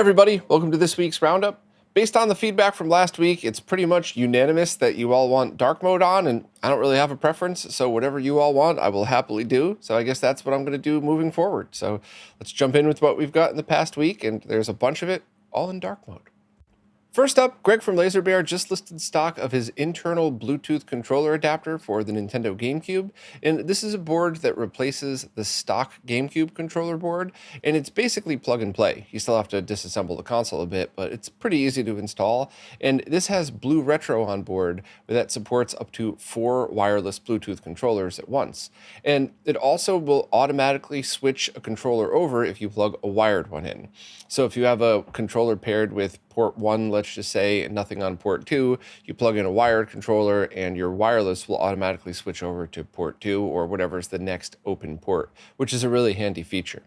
everybody, welcome to this week's Roundup. Based on the feedback from last week, it's pretty much unanimous that you all want dark mode on, and I don't really have a preference, so whatever you all want, I will happily do. So I guess that's what I'm going to do moving forward. So let's jump in with what we've got in the past week, and there's a bunch of it all in dark mode. First up, Greg from LaserBear just listed stock of his internal Bluetooth controller adapter for the Nintendo GameCube, and this is a board that replaces the stock GameCube controller board, and it's basically plug and play. You still have to disassemble the console a bit, but it's pretty easy to install, and this has Blue Retro on board that supports up to 4 wireless Bluetooth controllers at once, and it also will automatically switch a controller over if you plug a wired one in. So if you have a controller paired with port 1, let's just say, and nothing on port 2, you plug in a wired controller and your wireless will automatically switch over to port 2 or whatever's the next open port, which is a really handy feature.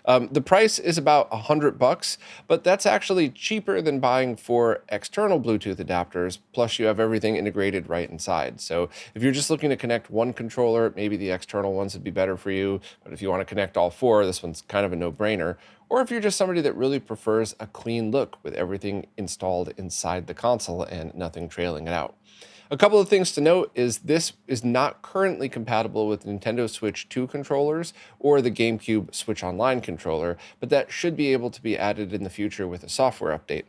The price is about $100, but that's actually cheaper than buying 4 external Bluetooth adapters, plus you have everything integrated right inside. So if you're just looking to connect one controller, maybe the external ones would be better for you, but if you want to connect all 4, this one's kind of a no-brainer. Or if you're just somebody that really prefers a clean look with everything installed inside the console and nothing trailing it out. A couple of things to note is this is not currently compatible with Nintendo Switch 2 controllers or the GameCube Switch Online controller, but that should be able to be added in the future with a software update.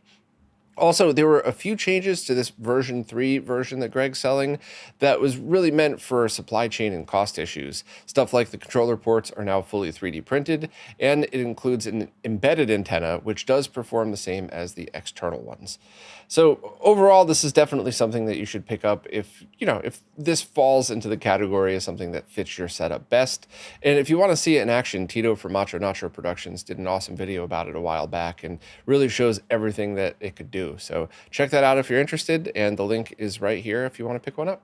Also, there were a few changes to this version 3 version that Greg's selling that was really meant for supply chain and cost issues. Stuff like the controller ports are now fully 3D printed, and it includes an embedded antenna, which does perform the same as the external ones. So overall, this is definitely something that you should pick up if this falls into the category of something that fits your setup best. And if you want to see it in action, Tito from Macho Nacho Productions did an awesome video about it a while back and really shows everything that it could do. So check that out if you're interested, and the link is right here if you want to pick one up.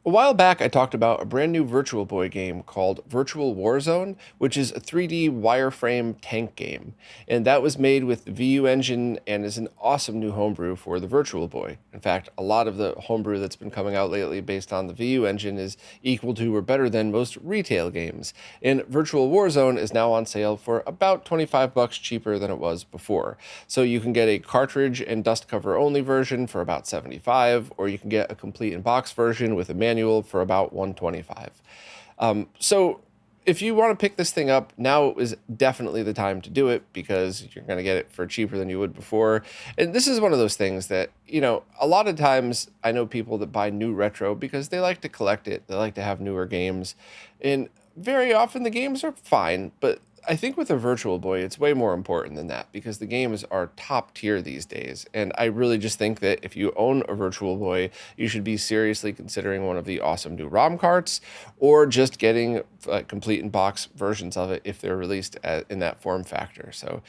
A while back, I talked about a brand new Virtual Boy game called Virtual Warzone, which is a 3D wireframe tank game. And that was made with the VU engine and is an awesome new homebrew for the Virtual Boy. In fact, a lot of the homebrew that's been coming out lately based on the VU engine is equal to or better than most retail games. And Virtual Warzone is now on sale for about $25 cheaper than it was before. So you can get a cartridge and dust cover only version for about $75, or you can get a complete in-box version with a manual for about $125. So if you want to pick this thing up, now is definitely the time to do it because you're going to get it for cheaper than you would before. And this is one of those things that, a lot of times I know people that buy new retro because they like to collect it. They like to have newer games. And very often the games are fine, but I think with a Virtual Boy, it's way more important than that because the games are top tier these days. And I really just think that if you own a Virtual Boy, you should be seriously considering one of the awesome new ROM carts or just getting complete in-box versions of it if they're released in that form factor. So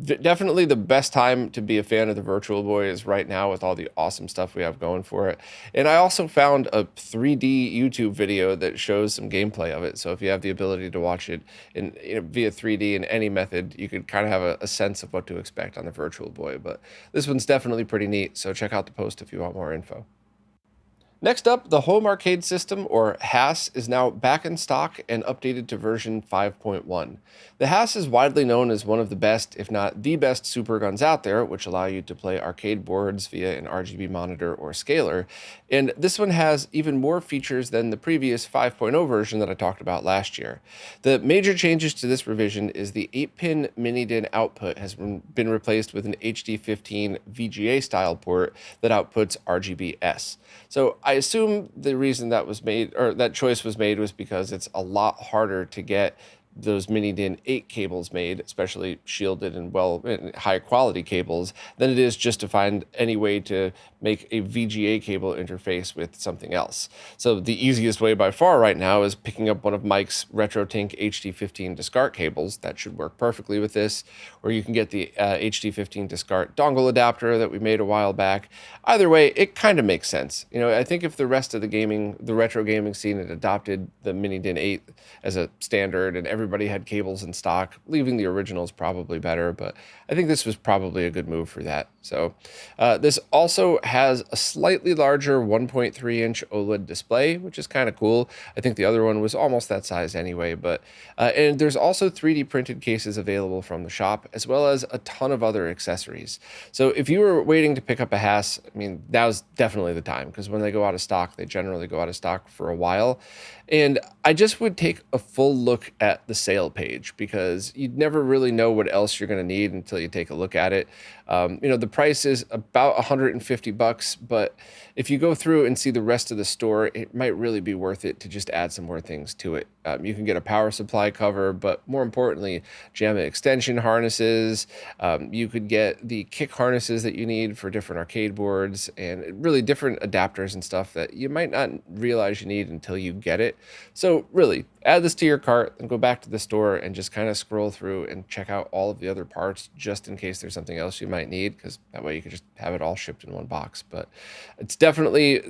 definitely the best time to be a fan of the Virtual Boy is right now with all the awesome stuff we have going for it. And I also found a 3D YouTube video that shows some gameplay of it. So if you have the ability to watch it in via 3D in any method, you could kind of have a sense of what to expect on the Virtual Boy. But this one's definitely pretty neat, so check out the post if you want more info. Next up, the Home Arcade System, or HAS, is now back in stock and updated to version 5.1. The HAS is widely known as one of the best, if not the best, Superguns out there, which allow you to play arcade boards via an RGB monitor or scaler, and this one has even more features than the previous 5.0 version that I talked about last year. The major changes to this revision is the 8-pin mini-DIN output has been replaced with an HD15 VGA style port that outputs RGB-S. So I assume the reason that was made, or that choice was made, was because it's a lot harder to get those mini-DIN 8 cables made, especially shielded and high quality cables, than it is just to find any way to make a VGA cable interface with something else. So the easiest way by far right now is picking up one of Mike's RetroTink HD15 discart cables. That should work perfectly with this, or you can get the HD15 discart dongle adapter that we made a while back. Either way, it kind of makes sense. I think if the rest of the retro gaming scene had adopted the mini-DIN 8 as a standard and everything everybody had cables in stock. Leaving the originals probably better, but I think this was probably a good move for that. So this also has a slightly larger 1.3-inch OLED display, which is kind of cool. I think the other one was almost that size anyway, but and there's also 3D printed cases available from the shop, as well as a ton of other accessories. So if you were waiting to pick up a HAS, I mean, now's definitely the time, because when they go out of stock, they generally go out of stock for a while. And I just would take a full look at the sale page, because you'd never really know what else you're going to need until you take a look at it. The price is about $150, but if you go through and see the rest of the store, it might really be worth it to just add some more things to it. You can get a power supply cover, but more importantly, JAMA extension harnesses. You could get the kick harnesses that you need for different arcade boards, and really different adapters and stuff that you might not realize you need until you get it. So really, add this to your cart and go back to the store and just kind of scroll through and check out all of the other parts, just in case there's something else you might need, because that way you can just have it all shipped in one box. But it's definitely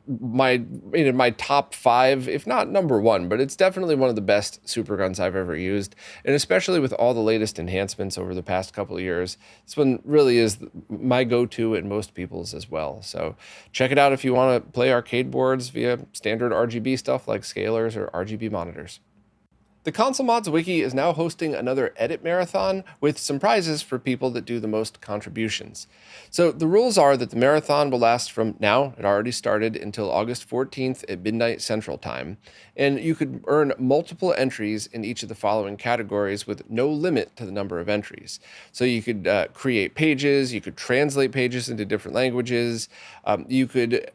my top 5, if not number 1, but it's definitely one of the best super guns I've ever used. And especially with all the latest enhancements over the past couple of years, this one really is my go-to and most people's as well. So check it out if you want to play arcade boards via standard RGB stuff like scalers or RGB monitors. The ConsoleMods Wiki is now hosting another edit marathon with some prizes for people that do the most contributions. So the rules are that the marathon will last from now, it already started, until August 14th at midnight Central Time. And you could earn multiple entries in each of the following categories with no limit to the number of entries. So you could create pages, you could translate pages into different languages, you could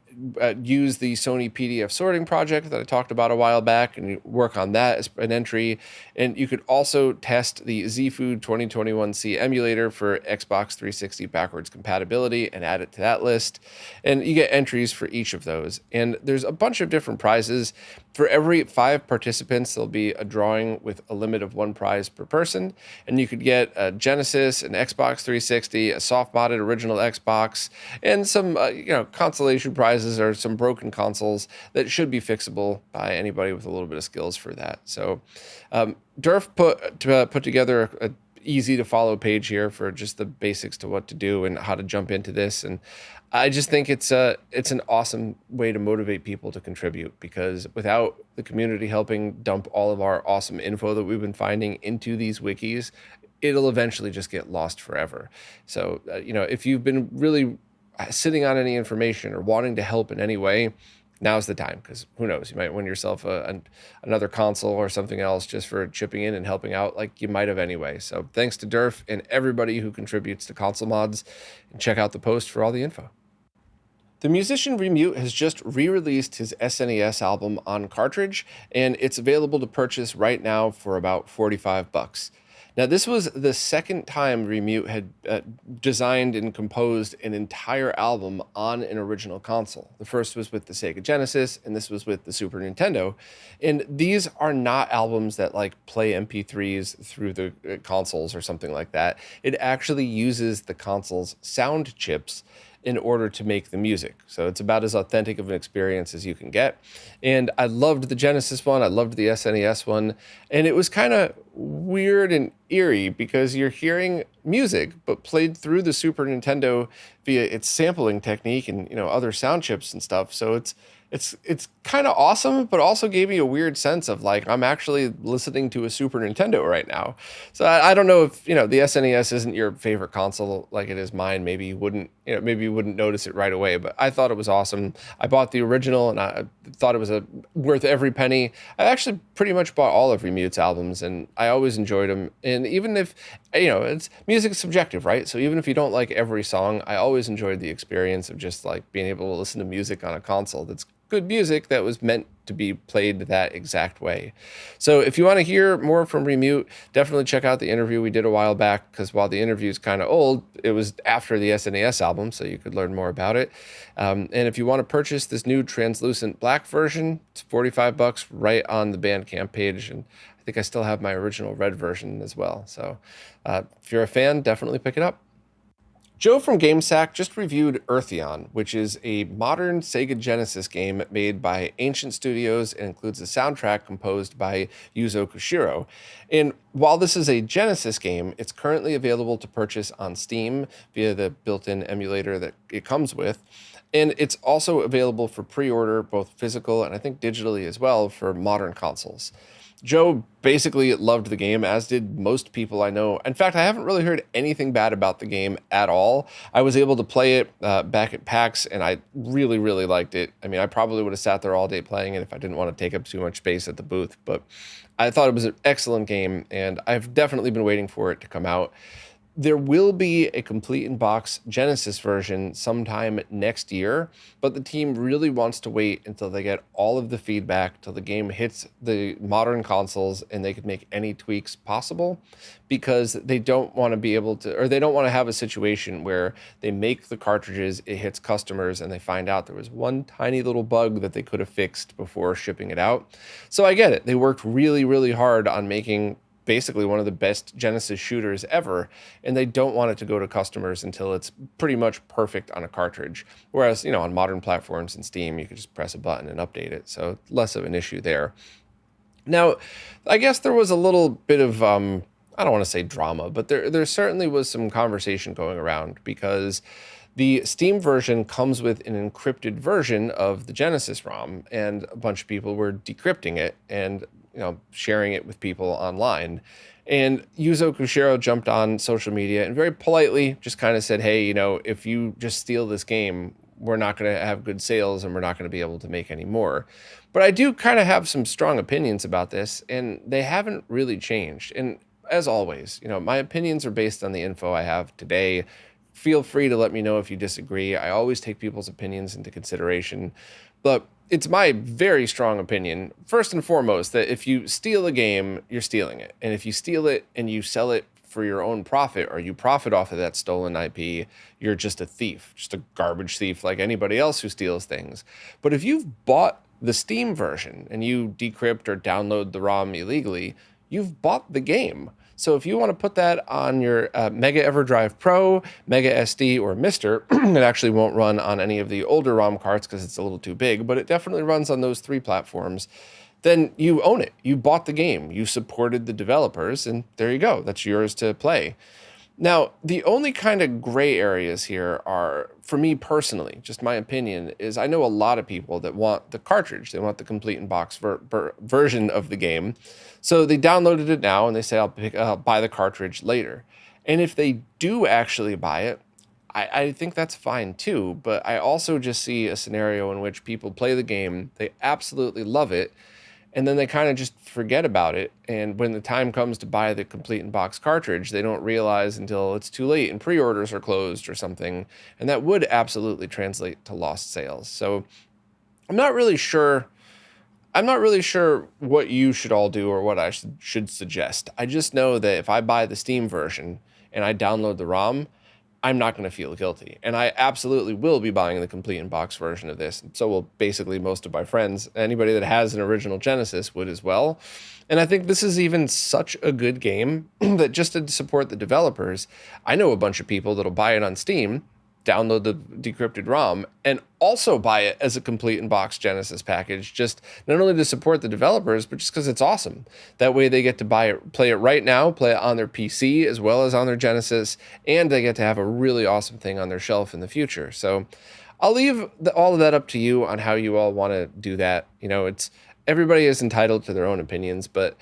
use the Sony PDF sorting project that I talked about a while back and work on that as an entry. And you could also test the ZFood 2021C emulator for Xbox 360 backwards compatibility and add it to that list. And you get entries for each of those. And there's a bunch of different prizes. For every 5 participants, there'll be a drawing with a limit of 1 prize per person. And you could get a Genesis, an Xbox 360, a soft-modded original Xbox, and some consolation prizes or some broken consoles that should be fixable by anybody with a little bit of skills for that. So Durf put together a easy to follow page here for just the basics to what to do and how to jump into this. And I just think it's an awesome way to motivate people to contribute, because without the community helping dump all of our awesome info that we've been finding into these wikis, it'll eventually just get lost forever. So, if you've been really sitting on any information or wanting to help in any way, now's the time, because who knows, you might win yourself another console or something else just for chipping in and helping out like you might have anyway. So thanks to Durf and everybody who contributes to ConsoleMods, and check out the post for all the info. The musician Remute has just re-released his SNES album on cartridge, and it's available to purchase right now for about $45. Now, this was the second time Remute had designed and composed an entire album on an original console. The first was with the Sega Genesis, and this was with the Super Nintendo. And these are not albums that play MP3s through the consoles or something like that. It actually uses the console's sound chips in order to make the music. So it's about as authentic of an experience as you can get. And I loved the Genesis one, I loved the SNES one, and it was kind of weird and eerie because you're hearing music but played through the Super Nintendo via its sampling technique and other sound chips and stuff. So it's kind of awesome, but also gave me a weird sense of I'm actually listening to a Super Nintendo right now. So I don't know if the SNES isn't your favorite console like it is mine. Maybe you wouldn't notice it right away, but I thought it was awesome. I bought the original and I thought it was worth every penny. I actually pretty much bought all of Remute's albums, and I always enjoyed them. And even if it's music is subjective, right? So even if you don't like every song, I always enjoyed the experience of just being able to listen to music on a console that's good music that was meant to be played that exact way. So if you want to hear more from Remute, definitely check out the interview we did a while back, because while the interview is kind of old, it was after the SNES album, so you could learn more about it. And if you want to purchase this new translucent black version, it's $45 right on the Bandcamp page. And I think I still have my original red version as well. So if you're a fan, definitely pick it up. Joe from GameSack just reviewed Earthion, which is a modern Sega Genesis game made by Ancient Studios and includes a soundtrack composed by Yuzo Koshiro. And while this is a Genesis game, it's currently available to purchase on Steam via the built-in emulator that it comes with. And it's also available for pre-order, both physical and I think digitally as well, for modern consoles. Joe basically loved the game, as did most people I know. In fact, I haven't really heard anything bad about the game at all. I was able to play it back at PAX, and I really, really liked it. I mean, I probably would have sat there all day playing it if I didn't want to take up too much space at the booth. But I thought it was an excellent game, and I've definitely been waiting for it to come out. There will be a complete in-box Genesis version sometime next year, but the team really wants to wait until they get all of the feedback, till the game hits the modern consoles and they can make any tweaks possible, because they don't want to be able to, or they don't want to have a situation where they make the cartridges, it hits customers, and they find out there was one tiny little bug that they could have fixed before shipping it out. So I get it. They worked really, really hard on making basically one of the best Genesis shooters ever, and they don't want it to go to customers until it's pretty much perfect on a cartridge. Whereas, on modern platforms and Steam, you could just press a button and update it, so less of an issue there. Now, I guess there was a little bit of, I don't want to say drama, but there certainly was some conversation going around, because the Steam version comes with an encrypted version of the Genesis ROM, and a bunch of people were decrypting it and sharing it with people online. And Yuzo Koshiro jumped on social media and very politely just kind of said, hey, if you just steal this game, we're not going to have good sales and we're not going to be able to make any more. But I do kind of have some strong opinions about this, and they haven't really changed. And as always, my opinions are based on the info I have today. Feel free to let me know if you disagree. I always take people's opinions into consideration. But it's my very strong opinion, first and foremost, that if you steal a game, you're stealing it. And if you steal it and you sell it for your own profit, or you profit off of that stolen IP, you're just a thief, just a garbage thief like anybody else who steals things. But if you've bought the Steam version and you decrypt or download the ROM illegally, you've bought the game. So if you want to put that on your Mega EverDrive Pro, Mega SD, or Mister, it actually won't run on any of the older ROM carts because it's a little too big, but it definitely runs on those three platforms. Then you own it. You bought the game. You supported the developers, and there you go. That's yours to play. Now, the only kind of gray areas here are, for me personally, just my opinion, is I know a lot of people that want the cartridge. They want the complete in-box version of the game. So they downloaded it now, and they say, I'll buy the cartridge later. And if they do actually buy it, I think that's fine too. But I also just see a scenario in which people play the game, they absolutely love it, and then they kind of just forget about it. And when the time comes to buy the complete in-box cartridge, they don't realize until it's too late and pre-orders are closed or something. And that would absolutely translate to lost sales. So I'm not really sure what you should all do or what I should suggest. I just know that if I buy the Steam version and I download the ROM, I'm not going to feel guilty. And I absolutely will be buying the complete in-box version of this. So will basically most of my friends. Anybody that has an original Genesis would as well. And I think this is even such a good game that just to support the developers, I know a bunch of people that'll buy it on Steam, download the decrypted ROM, and also buy it as a complete in-box Genesis package, just not only to support the developers, but just because it's awesome. That way they get to buy it, play it right now, play it on their PC as well as on their Genesis, and they get to have a really awesome thing on their shelf in the future. So I'll leave all of that up to you on how you all want to do that. Everybody is entitled to their own opinions, but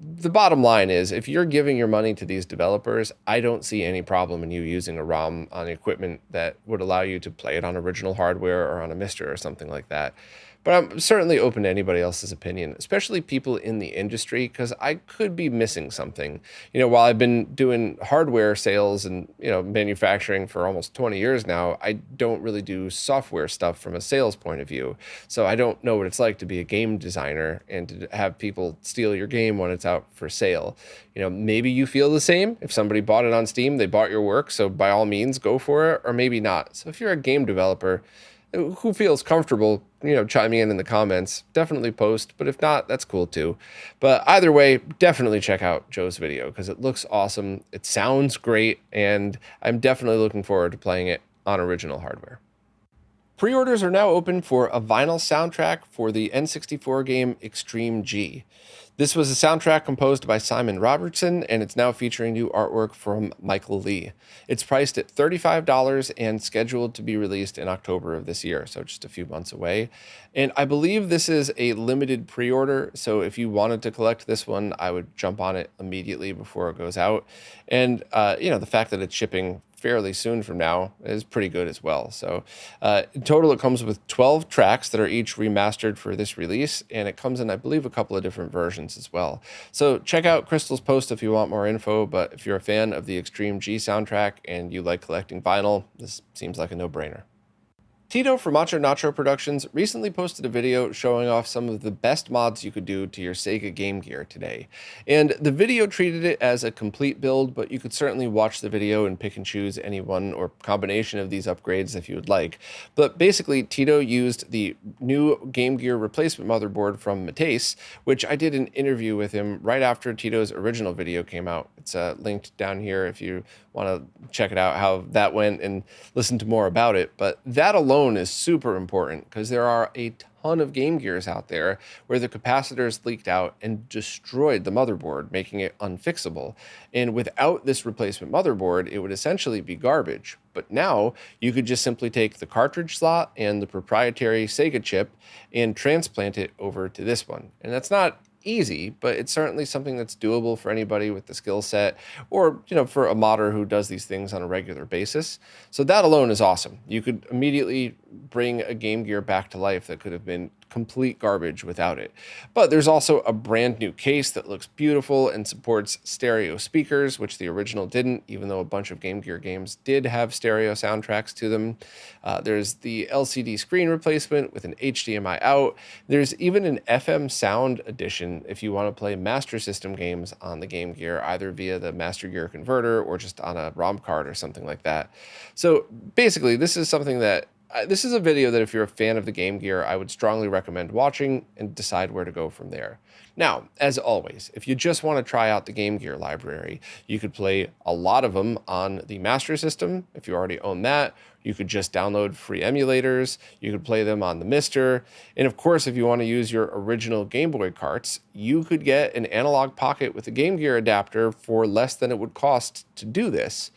the bottom line is, if you're giving your money to these developers, I don't see any problem in you using a ROM on equipment that would allow you to play it on original hardware or on a Mister or something like that. But I'm certainly open to anybody else's opinion, especially people in the industry, because I could be missing something. While I've been doing hardware sales and, manufacturing for almost 20 years now, I don't really do software stuff from a sales point of view. So I don't know what it's like to be a game designer and to have people steal your game when it's out for sale. Maybe you feel the same. If somebody bought it on Steam, they bought your work, so by all means, go for it, or maybe not. So if you're a game developer, who feels comfortable, chiming in the comments, definitely post. But if not, that's cool too. But either way, definitely check out Joe's video because it looks awesome. It sounds great, and I'm definitely looking forward to playing it on original hardware. Pre-orders are now open for a vinyl soundtrack for the N64 game Extreme G. This was a soundtrack composed by Simon Robertson, and it's now featuring new artwork from Michael Lee. It's priced at $35 and scheduled to be released in October of this year, so just a few months away. And I believe this is a limited pre-order, so if you wanted to collect this one, I would jump on it immediately before it goes out. And, the fact that it's shipping fairly soon from now is pretty good as well. So in total, it comes with 12 tracks that are each remastered for this release, and it comes in, I believe, a couple of different versions as well. So check out Crystal's post if you want more info, but if you're a fan of the Extreme G soundtrack and you like collecting vinyl, this seems like a no-brainer. Tito from Macho Nacho Productions recently posted a video showing off some of the best mods you could do to your Sega GameGear today. And the video treated it as a complete build, but you could certainly watch the video and pick and choose any one or combination of these upgrades if you would like. But basically, Tito used the new GameGear replacement motherboard from Matisse, which I did an interview with him right after Tito's original video came out. It's linked down here if you want to check it out, how that went and listen to more about it. But that alone is super important because there are a ton of Game Gears out there where the capacitors leaked out and destroyed the motherboard, making it unfixable. And without this replacement motherboard, it would essentially be garbage. But now you could just simply take the cartridge slot and the proprietary Sega chip and transplant it over to this one. And that's not easy, but it's certainly something that's doable for anybody with the skill set, or for a modder who does these things on a regular basis. So that alone is awesome. You could immediately bring a Game Gear back to life that could have been complete garbage without it. But there's also a brand new case that looks beautiful and supports stereo speakers, which the original didn't, even though a bunch of Game Gear games did have stereo soundtracks to them. There's the LCD screen replacement with an HDMI out. There's even an FM sound edition if you want to play Master System games on the Game Gear, either via the Master Gear converter or just on a ROM card or something like that. So basically, this is something that this is a video that if you're a fan of the Game Gear, I would strongly recommend watching and decide where to go from there. Now, as always, if you just want to try out the Game Gear library, you could play a lot of them on the Master System if you already own that. You could just download free emulators. You could play them on the Mister. And of course, if you want to use your original Game Boy carts, you could get an analog pocket with a Game Gear adapter for less than it would cost to do this.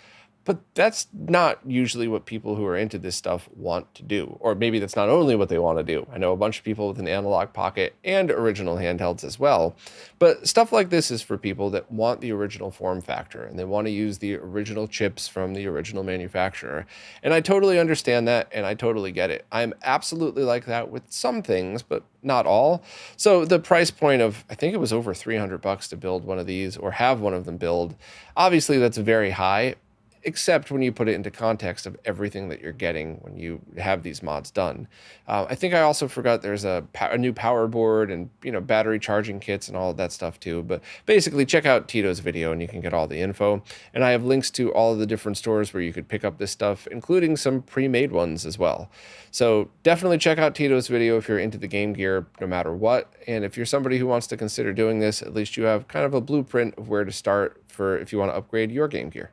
But that's not usually what people who are into this stuff want to do. Or maybe that's not only what they want to do. I know a bunch of people with an analog pocket and original handhelds as well. But stuff like this is for people that want the original form factor and they want to use the original chips from the original manufacturer. And I totally understand that and I totally get it. I'm absolutely like that with some things, but not all. So the price point of, I think it was over $300 to build one of these or have one of them build, obviously that's very high, except when you put it into context of everything that you're getting when you have these mods done. I think I also forgot there's a new power board and battery charging kits and all of that stuff too. But basically, check out Tito's video and you can get all the info. And I have links to all of the different stores where you could pick up this stuff, including some pre-made ones as well. So definitely check out Tito's video if you're into the Game Gear, no matter what. And if you're somebody who wants to consider doing this, at least you have kind of a blueprint of where to start for if you want to upgrade your Game Gear.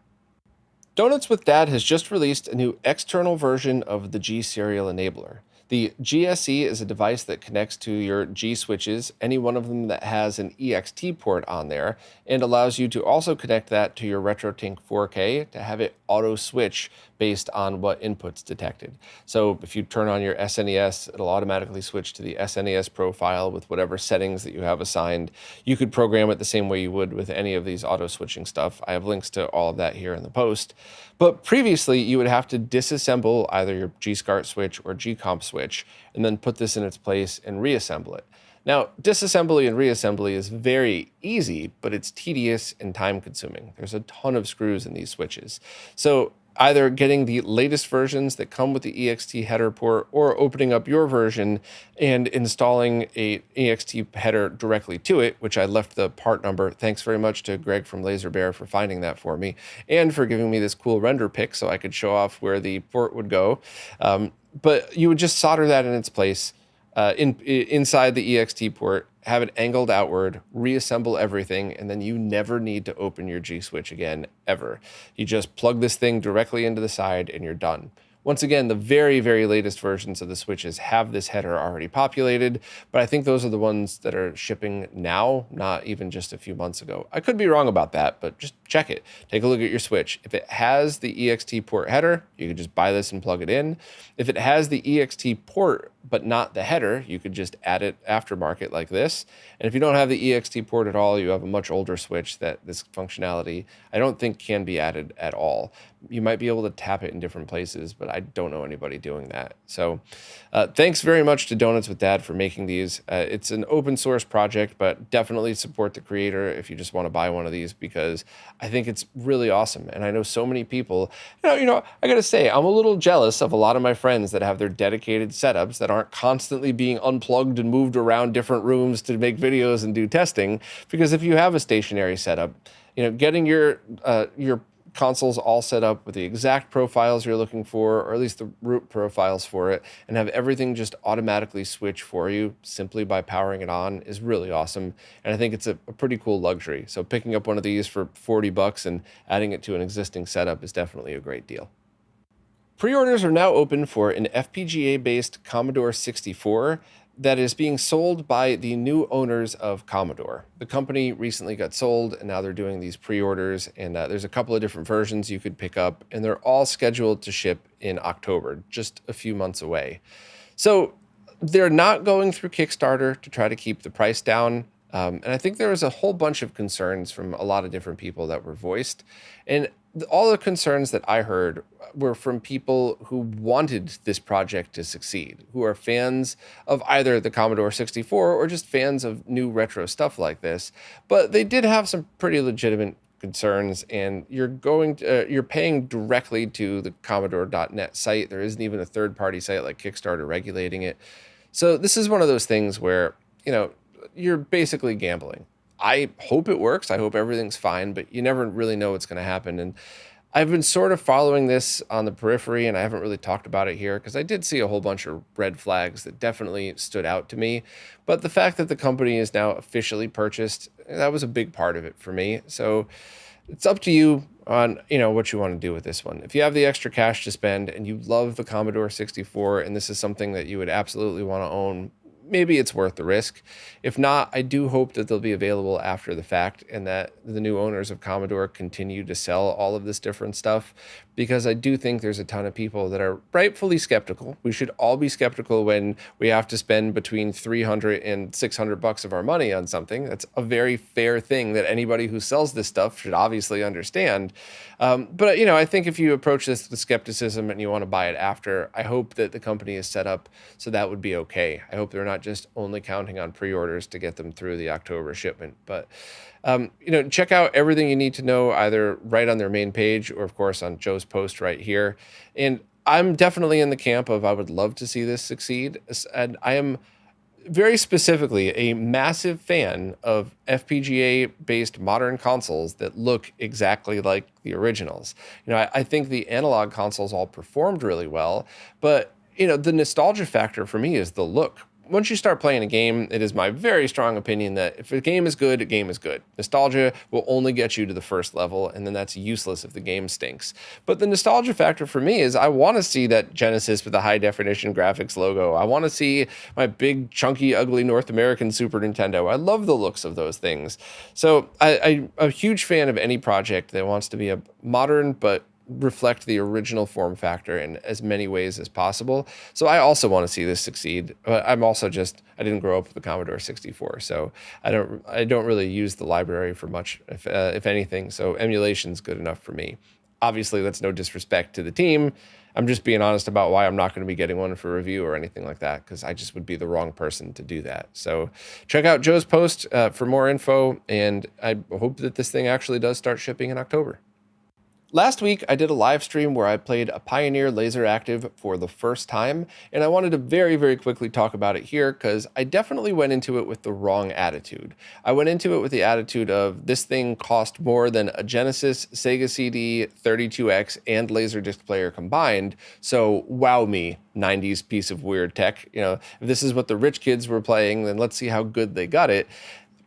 Donuts with Dad has just released a new external version of the gSerial enabler. The GSE is a device that connects to your G switches, any one of them that has an EXT port on there, and allows you to also connect that to your RetroTink 4K to have it auto switch based on what input's detected. So if you turn on your SNES, it'll automatically switch to the SNES profile with whatever settings that you have assigned. You could program it the same way you would with any of these auto switching stuff. I have links to all of that here in the post. But previously, you would have to disassemble either your G-SCART switch or G-Comp switch, and then put this in its place and reassemble it. Now, disassembly and reassembly is very easy, but it's tedious and time-consuming. There's a ton of screws in these switches. So either getting the latest versions that come with the ext header port or opening up your version and installing a ext header directly to it, which I left the part number. Thanks very much to Greg from LaserBear for finding that for me and for giving me this cool render pic so I could show off where the port would go. But you would just solder that in its place inside the ext port, have it angled outward, reassemble everything, and then you never need to open your G switch again, ever. You just plug this thing directly into the side and you're done. Once again, the very, very latest versions of the switches have this header already populated, but I think those are the ones that are shipping now, not even just a few months ago. I could be wrong about that, but just check it. Take a look at your switch. If it has the ext port header, you could just buy this and plug it in. If it has the ext port, but not the header, you could just add it aftermarket like this. And if you don't have the ext port at all, you have a much older switch that this functionality I don't think can be added at all. You might be able to tap it in different places, but I don't know anybody doing that. So thanks very much to Donuts with Dad for making these. It's an open source project, but definitely support the creator if you just want to buy one of these, because I think it's really awesome. And I know so many people, I got to say, I'm a little jealous of a lot of my friends that have their dedicated setups that aren't constantly being unplugged and moved around different rooms to make videos and do testing. Because if you have a stationary setup, getting your consoles all set up with the exact profiles you're looking for, or at least the root profiles for it, and have everything just automatically switch for you simply by powering it on is really awesome. And I think it's a pretty cool luxury. So picking up one of these for $40 and adding it to an existing setup is definitely a great deal. Pre-orders are now open for an FPGA-based Commodore 64 that is being sold by the new owners of Commodore. The company recently got sold, and now they're doing these pre-orders, and there's a couple of different versions you could pick up, and they're all scheduled to ship in October, just a few months away. So they're not going through Kickstarter to try to keep the price down. And I think there was a whole bunch of concerns from a lot of different people that were voiced. And all the concerns that I heard were from people who wanted this project to succeed, who are fans of either the Commodore 64 or just fans of new retro stuff like this. But they did have some pretty legitimate concerns, and you're paying directly to the Commodore.net site. There isn't even a third-party site like Kickstarter regulating it. So this is one of those things where, you're basically gambling. I hope it works. I hope everything's fine, but you never really know what's going to happen. And I've been sort of following this on the periphery, and I haven't really talked about it here because I did see a whole bunch of red flags that definitely stood out to me. But the fact that the company is now officially purchased, that was a big part of it for me. So it's up to you on, what you want to do with this one. If you have the extra cash to spend and you love the Commodore 64 and this is something that you would absolutely want to own, maybe it's worth the risk. If not, I do hope that they'll be available after the fact and that the new owners of Commodore continue to sell all of this different stuff, because I do think there's a ton of people that are rightfully skeptical. We should all be skeptical when we have to spend between $300 and $600 of our money on something. That's a very fair thing that anybody who sells this stuff should obviously understand. But I think if you approach this with skepticism and you want to buy it after, I hope that the company is set up so that would be okay. I hope they're not just only counting on pre-orders to get them through the October shipment. But check out everything you need to know either right on their main page or, of course, on Joe's post right here. And I'm definitely in the camp of I would love to see this succeed. And I am very specifically a massive fan of FPGA-based modern consoles that look exactly like the originals. I think the analog consoles all performed really well, but the nostalgia factor for me is the look. Once you start playing a game, it is my very strong opinion that if a game is good, a game is good. Nostalgia will only get you to the first level, and then that's useless if the game stinks. But the nostalgia factor for me is I want to see that Genesis with the high-definition graphics logo. I want to see my big, chunky, ugly North American Super Nintendo. I love the looks of those things. So I'm a huge fan of any project that wants to be a modern but reflect the original form factor in as many ways as possible. So I also want to see this succeed. But I'm also I didn't grow up with the Commodore 64, so I don't really use the library for much, if anything. So emulation's good enough for me. Obviously, that's no disrespect to the team. I'm just being honest about why I'm not going to be getting one for review or anything like that, because I just would be the wrong person to do that. So check out Joe's post for more info, and I hope that this thing actually does start shipping in October. Last week, I did a live stream where I played a Pioneer LaserActive for the first time, and I wanted to very, very quickly talk about it here because I definitely went into it with the wrong attitude. I went into it with the attitude of this thing cost more than a Genesis, Sega CD, 32X, and Laserdisc player combined, so wow me, 90s piece of weird tech. You know, if this is what the rich kids were playing, then let's see how good they got it.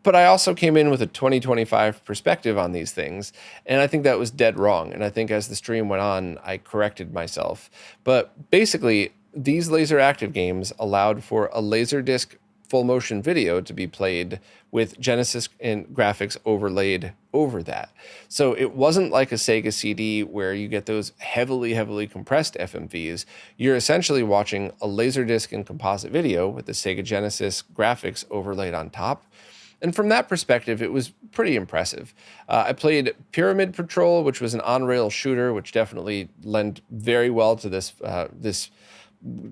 But I also came in with a 2025 perspective on these things, and I think that was dead wrong. And I think as the stream went on, I corrected myself. But basically, these LaserActive games allowed for a Laserdisc full motion video to be played with Genesis and graphics overlaid over that. So it wasn't like a Sega CD where you get those heavily compressed FMVs. You're essentially watching a Laserdisc and composite video with the Sega Genesis graphics overlaid on top. And from that perspective, it was pretty impressive. I played Pyramid Patrol, which was an on-rail shooter, which definitely lent very well to this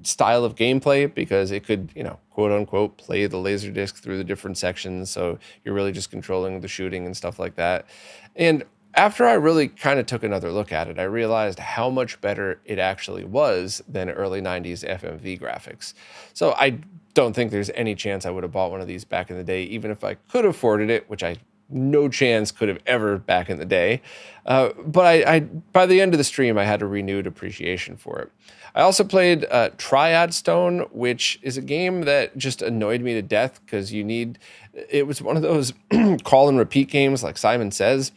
style of gameplay because it could, you know, quote unquote, play the Laserdisc through the different sections. So you're really just controlling the shooting and stuff like that. And after I really kind of took another look at it, I realized how much better it actually was than early 90s FMV graphics. So I don't think there's any chance I would have bought one of these back in the day, even if I could have afforded it, which I no chance could have ever back in the day. But I by the end of the stream, I had a renewed appreciation for it. I also played Triad Stone, which is a game that just annoyed me to death because it was one of those call and repeat games like Simon Says,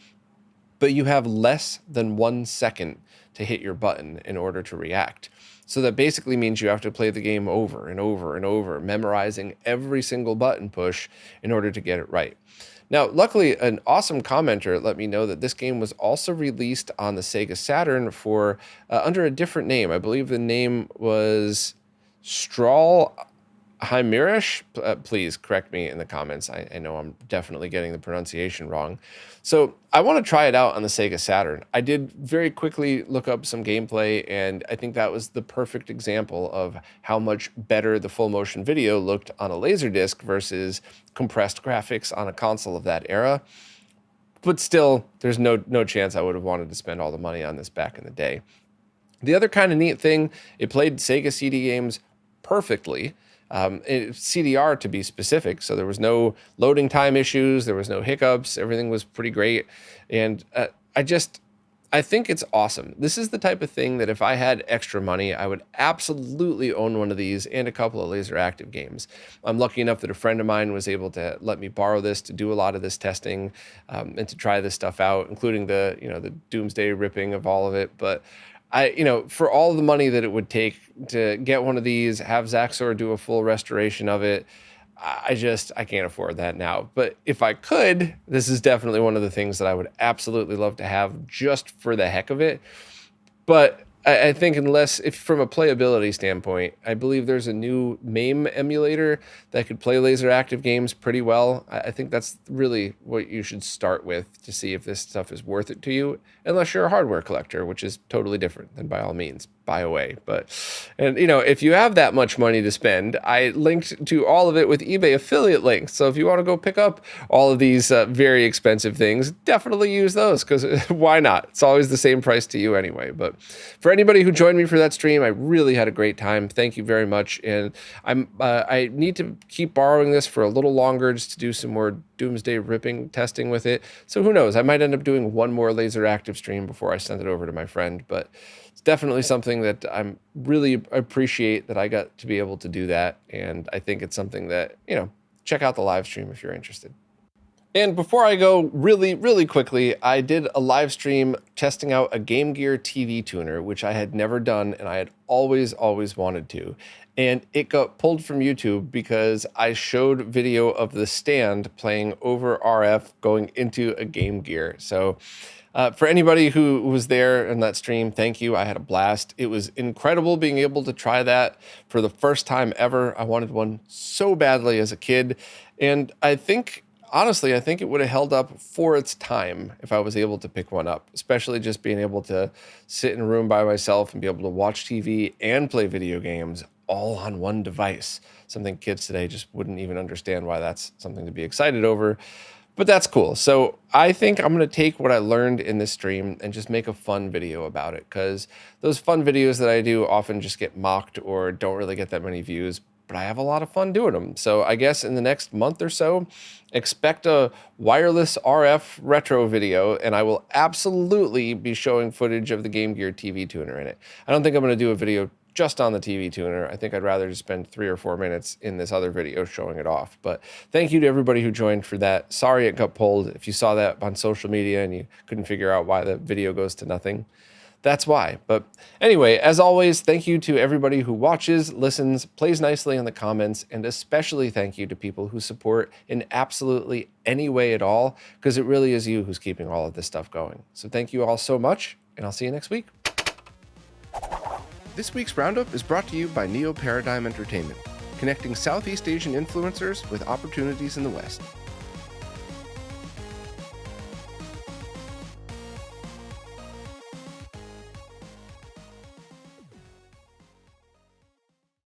but you have less than 1 second to hit your button in order to react. So that basically means you have to play the game over and over and over, memorizing every single button push in order to get it right. Now, luckily, an awesome commenter let me know that this game was also released on the Sega Saturn for under a different name. I believe the name was Strahl Chimerish. Please correct me in the comments. I know I'm definitely getting the pronunciation wrong. So I want to try it out on the Sega Saturn. I did very quickly look up some gameplay, and I think that was the perfect example of how much better the full motion video looked on a Laserdisc versus compressed graphics on a console of that era. But still, there's no chance I would have wanted to spend all the money on this back in the day. The other kind of neat thing, it played Sega CD games perfectly. CDR to be specific, so there was no loading time issues, there was no hiccups, everything was pretty great, and I think it's awesome. This is the type of thing that if I had extra money, I would absolutely own one of these and a couple of LaserActive games. I'm lucky enough that a friend of mine was able to let me borrow this to do a lot of this testing and to try this stuff out, including the doomsday ripping of all of it, but for all the money that it would take to get one of these, have Zaxor do a full restoration of it, I can't afford that now. But if I could, this is definitely one of the things that I would absolutely love to have just for the heck of it. But I think if from a playability standpoint, I believe there's a new MAME emulator that could play LaserActive games pretty well. I think that's really what you should start with to see if this stuff is worth it to you, unless you're a hardware collector, which is totally different. Then by all means, buy away. And if you have that much money to spend, I linked to all of it with eBay affiliate links. So if you want to go pick up all of these very expensive things, definitely use those because why not? It's always the same price to you anyway. But for anybody who joined me for that stream, I really had a great time. Thank you very much. And I need to keep borrowing this for a little longer just to do some more doomsday ripping testing with it. So who knows? I might end up doing one more LaserActive stream before I send it over to my friend. But it's definitely something that I'm really appreciate that I got to be able to do that. And I think it's something that, check out the live stream if you're interested. And before I go really quickly, I did a live stream testing out a GameGear TV tuner, which I had never done and I had always wanted to. And it got pulled from YouTube because I showed video of the stand playing over RF going into a GameGear. So for anybody who was there in that stream, thank you. I had a blast. It was incredible being able to try that for the first time ever. I wanted one so badly as a kid. And honestly, I think it would have held up for its time if I was able to pick one up, especially just being able to sit in a room by myself and be able to watch TV and play video games all on one device. Something kids today just wouldn't even understand why that's something to be excited over. But that's cool. So I think I'm going to take what I learned in this stream and just make a fun video about it, because those fun videos that I do often just get mocked or don't really get that many views, but I have a lot of fun doing them. So I guess in the next month or so, expect a wireless RF retro video, and I will absolutely be showing footage of the GameGear TV tuner in it. I don't think I'm going to do a video just on the TV tuner. I think I'd rather just spend 3 or 4 minutes in this other video showing it off. But thank you to everybody who joined for that. Sorry it got pulled. If you saw that on social media and you couldn't figure out why the video goes to nothing, that's why. But anyway, as always, thank you to everybody who watches, listens, plays nicely in the comments, and especially thank you to people who support in absolutely any way at all, because it really is you who's keeping all of this stuff going. So thank you all so much, and I'll see you next week. This week's Roundup is brought to you by Neo Paradigm Entertainment, connecting Southeast Asian influencers with opportunities in the West.